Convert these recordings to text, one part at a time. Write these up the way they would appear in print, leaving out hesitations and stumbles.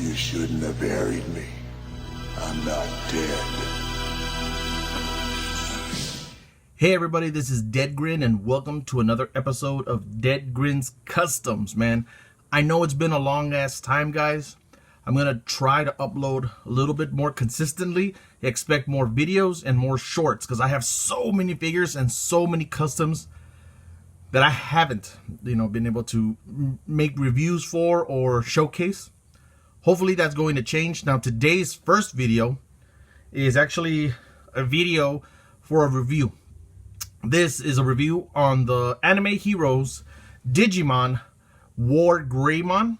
You shouldn't have buried me. I'm not dead. Hey everybody, this is Deadgrin and welcome to another episode of Deadgrin's Customs, man. I know it's been a long ass time, guys. I'm gonna try to upload a little bit more consistently. Expect more videos and more shorts because I have so many figures and so many customs that I haven't, been able to make reviews for or showcase. Hopefully that's going to change. Now today's first video is actually a video for a review. This is a review on the Anime Heroes Digimon WarGreymon.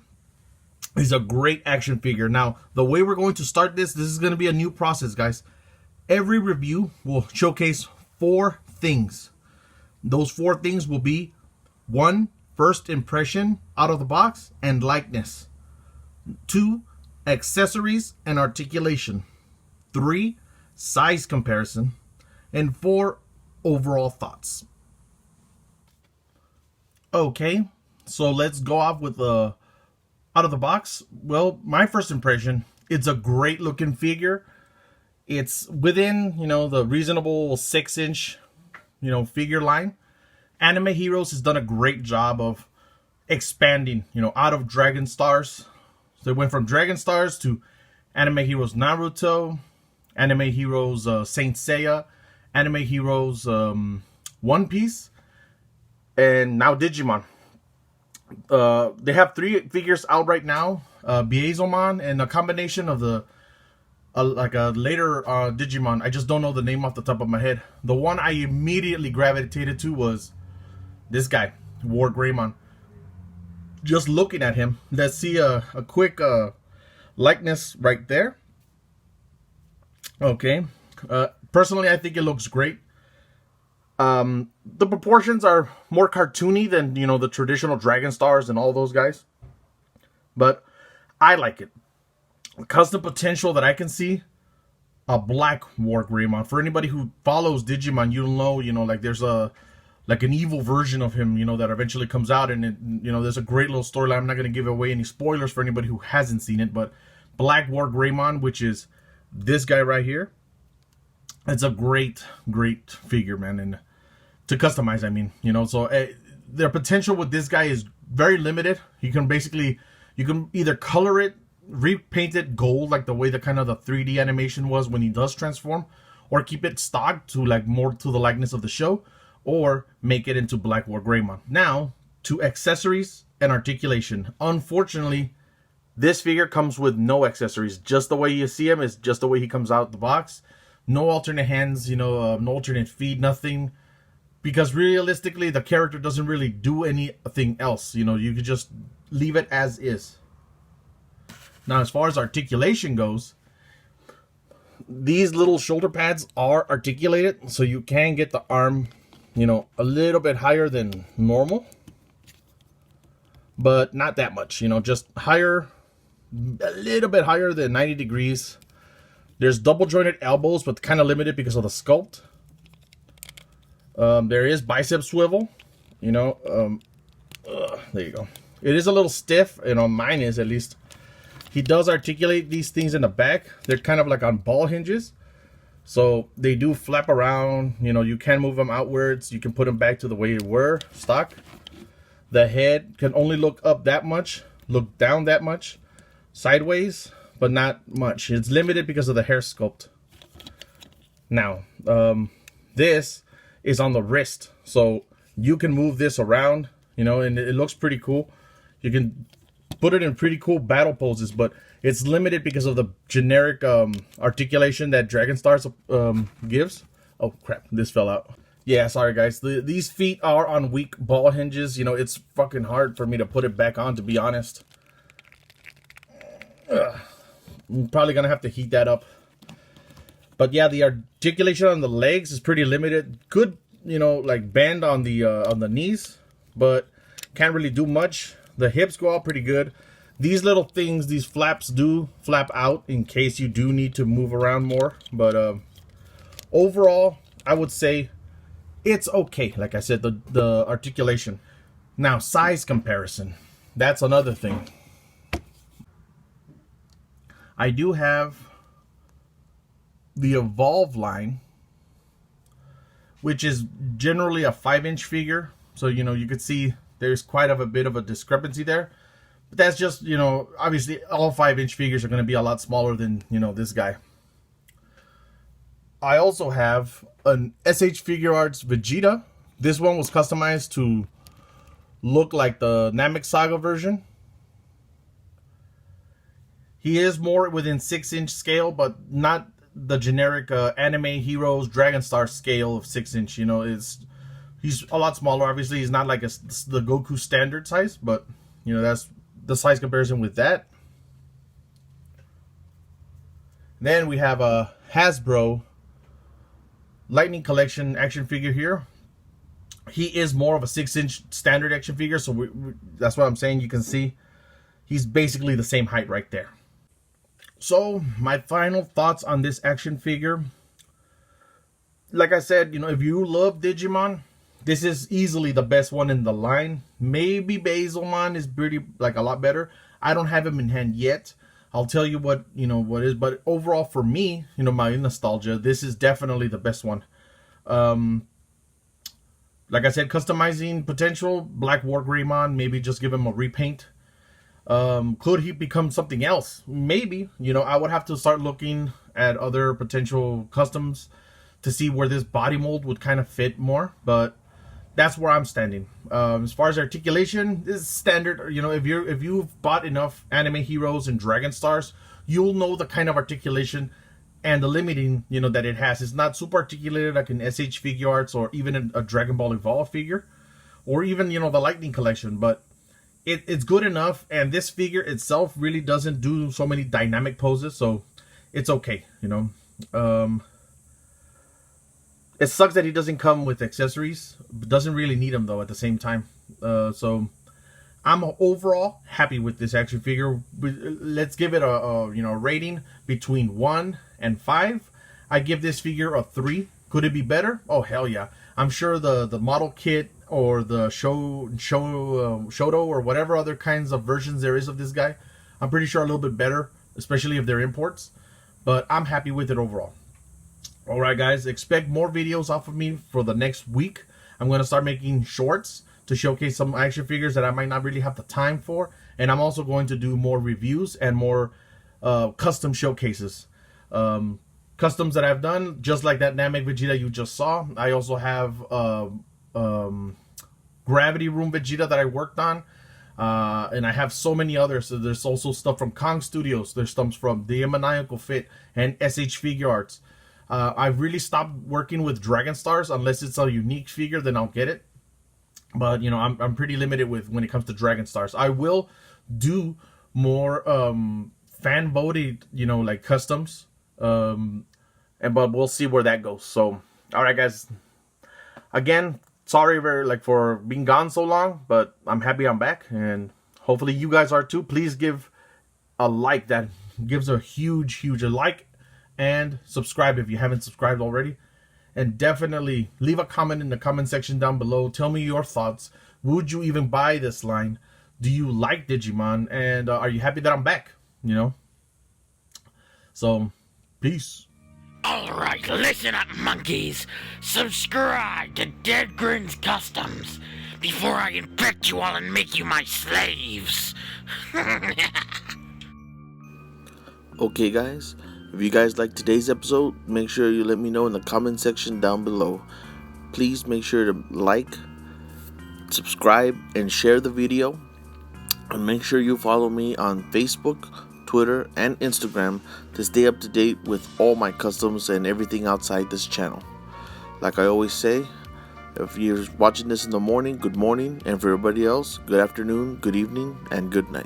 He's a great action figure. Now, the way we're going to start this is going to be a new process, guys. Every review will showcase 4 things. Those 4 things will be 1, first impression out of the box and likeness. 2, accessories and articulation. 3, size comparison. And 4, overall thoughts. Okay, so let's go off with the out of the box. Well, my first impression, it's a great looking figure. It's within, the reasonable 6-inch, figure line. Anime Heroes has done a great job of expanding, out of Dragon Stars. So they went from Dragon Stars to Anime Heroes Naruto, Anime Heroes Saint Seiya, Anime Heroes One Piece, and now Digimon. They have 3 figures out right now, Biazomon and a combination of the like a later Digimon. I just don't know the name off the top of my head. The one I immediately gravitated to was this guy, WarGreymon. Just looking at him, let's see a quick likeness right there. Okay. Personally, I think it looks great. The proportions are more cartoony than, the traditional Dragon Stars and all those guys. But I like it. Custom potential that I can see, a black WarGreymon. For anybody who follows Digimon, you'll know, like there's an evil version of him, that eventually comes out. And, there's a great little storyline. I'm not going to give away any spoilers for anybody who hasn't seen it. But black WarGreymon, which is this guy right here. It's a great figure, man, and to customize, I mean, so their potential with this guy is very limited. You can either color it, repaint it gold, like the way the kind of the 3D animation was when he does transform, or keep it stock to like more to the likeness of the show, or make it into black WarGreymon. Now, to accessories and articulation. Unfortunately, this figure comes with no accessories. Just the way you see him is just the way he comes out of the box. No alternate hands, no alternate feet, nothing. Because realistically, the character doesn't really do anything else. You could just leave it as is. Now, as far as articulation goes, these little shoulder pads are articulated. So you can get the arm, a little bit higher than normal. But not that much, just higher, a little bit higher than 90 degrees. There's double jointed elbows, but kind of limited because of the sculpt. There is bicep swivel, there you go. It is a little stiff, mine is at least. He does articulate these things in the back. They're kind of like on ball hinges. So they do flap around, you can move them outwards. You can put them back to the way they were, stock. The head can only look up that much, look down that much, sideways, but not much. It's limited because of the hair sculpt. Now, this is on the wrist. So you can move this around, and it looks pretty cool. You can put it in pretty cool battle poses, but it's limited because of the generic articulation that Dragon Stars gives. Oh, crap. This fell out. Yeah, sorry, guys. These feet are on weak ball hinges. It's fucking hard for me to put it back on, to be honest. I'm probably gonna have to heat that up. But yeah, the articulation on the legs is pretty limited. Good, like bend on the knees, but can't really do much. The hips go out pretty good. These little things, these flaps do flap out in case you do need to move around more. But overall, I would say it's okay. Like I said, the articulation. Now, size comparison. That's another thing. I do have the Evolve line, which is generally a 5-inch figure. So, you know, you could see there's quite a bit of a discrepancy there. But that's just, you know, obviously all 5-inch figures are going to be a lot smaller than, you know, this guy. I also have an SH Figure Arts Vegeta. This one was customized to look like the Namek Saga version. He is more within 6-inch scale, but not the generic anime heroes Dragon Star scale of 6-inch. You know, he's a lot smaller. Obviously, he's not like the Goku standard size, but you know, that's the size comparison with that. Then we have a Hasbro Lightning Collection action figure here. He is more of a 6-inch standard action figure, so that's what I'm saying. You can see he's basically the same height right there. So my final thoughts on this action figure. Like I said, you know, if you love Digimon, this is easily the best one in the line. Maybe Basilmon is pretty, like, a lot better. I don't have him in hand yet. I'll tell you what, you know, what is. But overall for me, you know, my nostalgia, this is definitely the best one. Like I said, customizing potential, Black WarGreymon, maybe just give him a repaint. Could he become something else? Maybe. You know, I would have to start looking at other potential customs to see where this body mold would kind of fit more. But that's where I'm standing. As far as articulation, this is standard. You know, if you've bought enough anime heroes and Dragon Stars, you'll know the kind of articulation and the limiting, you know, that it has. It's not super articulated like an SH Figure Arts or even a Dragon Ball Evolve figure, or even, you know, the Lightning Collection. But it's good enough, and this figure itself really doesn't do so many dynamic poses, so it's okay, you know. It sucks that he doesn't come with accessories, but doesn't really need them though at the same time. So I'm overall happy with this action figure. Let's give it a you know, rating between 1 and 5. I give this figure a 3. Could it be better? Oh hell yeah! I'm sure the model kit or the Shoto or whatever other kinds of versions there is of this guy, I'm pretty sure a little bit better, especially if they're imports. But I'm happy with it overall. Alright guys, expect more videos off of me for the next week. I'm going to start making shorts to showcase some action figures that I might not really have the time for. And I'm also going to do more reviews and more custom showcases. Customs that I've done, just like that Namek Vegeta you just saw. I also have Gravity Room Vegeta that I worked on. And I have so many others. So there's also stuff from Kong Studios. There's stuff from Demoniacal Fit and SH Figure Arts. I've really stopped working with Dragon Stars unless it's a unique figure, then I'll get it. But you know, I'm pretty limited with when it comes to Dragon Stars. I will do more fan voted, you know, like customs. But we'll see where that goes. So, all right, guys. Again, sorry for being gone so long, but I'm happy I'm back, and hopefully you guys are too. Please give a like. That gives a huge like. And subscribe if you haven't subscribed already. And definitely leave a comment in the comment section down below. Tell me your thoughts. Would you even buy this line? Do you like Digimon? And are you happy that I'm back? You know? So, peace. Alright, listen up, monkeys. Subscribe to Deadgrinners Customs before I infect you all and make you my slaves. Okay, guys. If you guys like today's episode, make sure you let me know in the comment section down below. Please make sure to like, subscribe, and share the video. And make sure you follow me on Facebook, Twitter, and Instagram to stay up to date with all my customs and everything outside this channel. Like I always say, if you're watching this in the morning, good morning. And for everybody else, good afternoon, good evening, and good night.